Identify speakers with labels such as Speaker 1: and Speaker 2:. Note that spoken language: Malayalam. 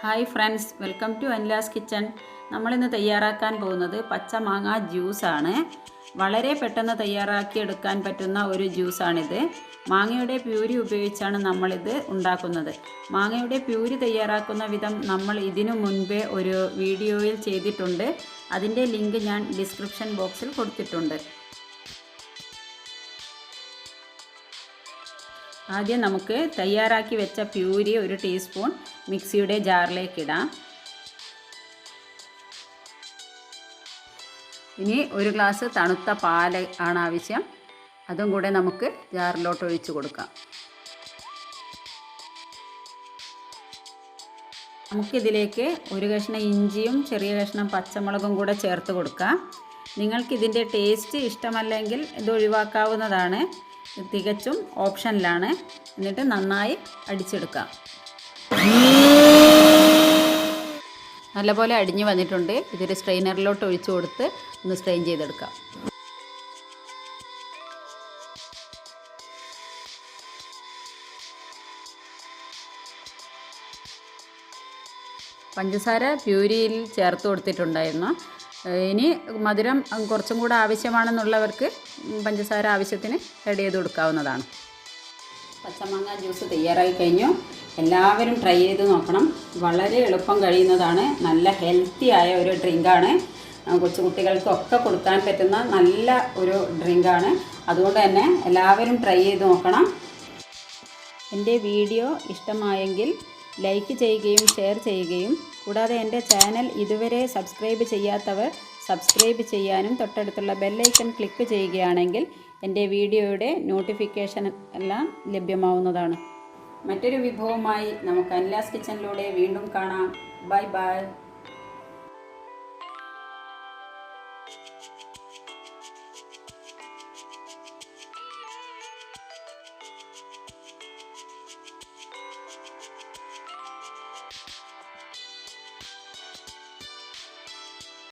Speaker 1: Hi friends, welcome to Anila's kitchen. നമ്മളിന്ന് തയ്യാറാക്കാൻ പോകുന്നത് പച്ചമാങ്ങ ജ്യൂസാണ്. വളരെ പെട്ടെന്ന് തയ്യാറാക്കിയെടുക്കാൻ പറ്റുന്ന ഒരു ജ്യൂസാണിത്. മാങ്ങയുടെ പ്യൂരി ഉപയോഗിച്ചാണ് നമ്മളിത് ഉണ്ടാക്കുന്നത്. മാങ്ങയുടെ പ്യൂരി തയ്യാറാക്കുന്ന വിധം നമ്മൾ ഇതിനു മുൻപേ ഒരു വീഡിയോയിൽ ചെയ്തിട്ടുണ്ട്. അതിൻ്റെ ലിങ്ക് ഞാൻ ഡിസ്ക്രിപ്ഷൻ ബോക്സിൽ കൊടുത്തിട്ടുണ്ട്. ആദ്യം നമുക്ക് തയ്യാറാക്കി വെച്ച പ്യൂരി ഒരു ടീസ്പൂൺ മിക്സിയുടെ ജാറിലേക്ക് ഇടാം. ഇനി ഒരു ഗ്ലാസ് തണുത്ത പാല് ആണ് ആവശ്യം. അതും കൂടെ നമുക്ക് ജാറിലോട്ട് ഒഴിച്ച് കൊടുക്കാം. നമുക്കിതിലേക്ക് ഒരു കഷ്ണം ഇഞ്ചിയും ചെറിയ കഷ്ണം പച്ചമുളകും കൂടെ ചേർത്ത് കൊടുക്കാം. നിങ്ങൾക്കിതിൻ്റെ ടേസ്റ്റ് ഇഷ്ടമല്ലെങ്കിൽ ഇത് ഒഴിവാക്കാവുന്നതാണ്. തികച്ചും ഓപ്ഷനിലാണ്. എന്നിട്ട് നന്നായി അടിച്ചെടുക്കാം. നല്ലപോലെ അടിഞ്ഞു വന്നിട്ടുണ്ട്. ഇതൊരു സ്ട്രെയിനറിലോട്ട് ഒഴിച്ചു കൊടുത്ത് ഒന്ന് സ്ട്രെയിൻ ചെയ്തെടുക്കാം. പഞ്ചസാര പ്യൂരിയിൽ ചേർത്ത് കൊടുത്തിട്ടുണ്ടായിരുന്നു. ഇനി മധുരം കുറച്ചും കൂടെ ആവശ്യമാണെന്നുള്ളവർക്ക് പഞ്ചസാര ആവശ്യത്തിന് ആഡ് ചെയ്ത് കൊടുക്കാവുന്നതാണ്. പച്ചമാങ്ങ ജ്യൂസ് തയ്യാറായി കഴിഞ്ഞു. എല്ലാവരും ട്രൈ ചെയ്ത് നോക്കണം. വളരെ എളുപ്പം കഴിയുന്നതാണ്. നല്ല ഹെൽത്തി ആയ ഒരു ഡ്രിങ്കാണ്. കൊച്ചുകുട്ടികൾക്കൊക്കെ കൊടുക്കാൻ പറ്റുന്ന നല്ല ഒരു ഡ്രിങ്കാണ്. അതുകൊണ്ട് തന്നെ എല്ലാവരും ട്രൈ ചെയ്ത് നോക്കണം. എൻ്റെ വീഡിയോ ഇഷ്ടമായെങ്കിൽ ലൈക്ക് ചെയ്യുകയും ഷെയർ ചെയ്യുകയും കൂടാതെ എൻ്റെ ചാനൽ ഇതുവരെ സബ്സ്ക്രൈബ് ചെയ്യാത്തവർ സബ്സ്ക്രൈബ് ചെയ്യാനും തൊട്ടടുത്തുള്ള ബെല്ലൈക്കൺ ക്ലിക്ക് ചെയ്യുകയാണെങ്കിൽ എൻ്റെ വീഡിയോയുടെ നോട്ടിഫിക്കേഷൻ എല്ലാം ലഭ്യമാവുന്നതാണ്. മറ്റൊരു വിഭവമായി നമുക്ക് അനിലാസ് കിച്ചണിലൂടെ വീണ്ടും കാണാം. Bye bye.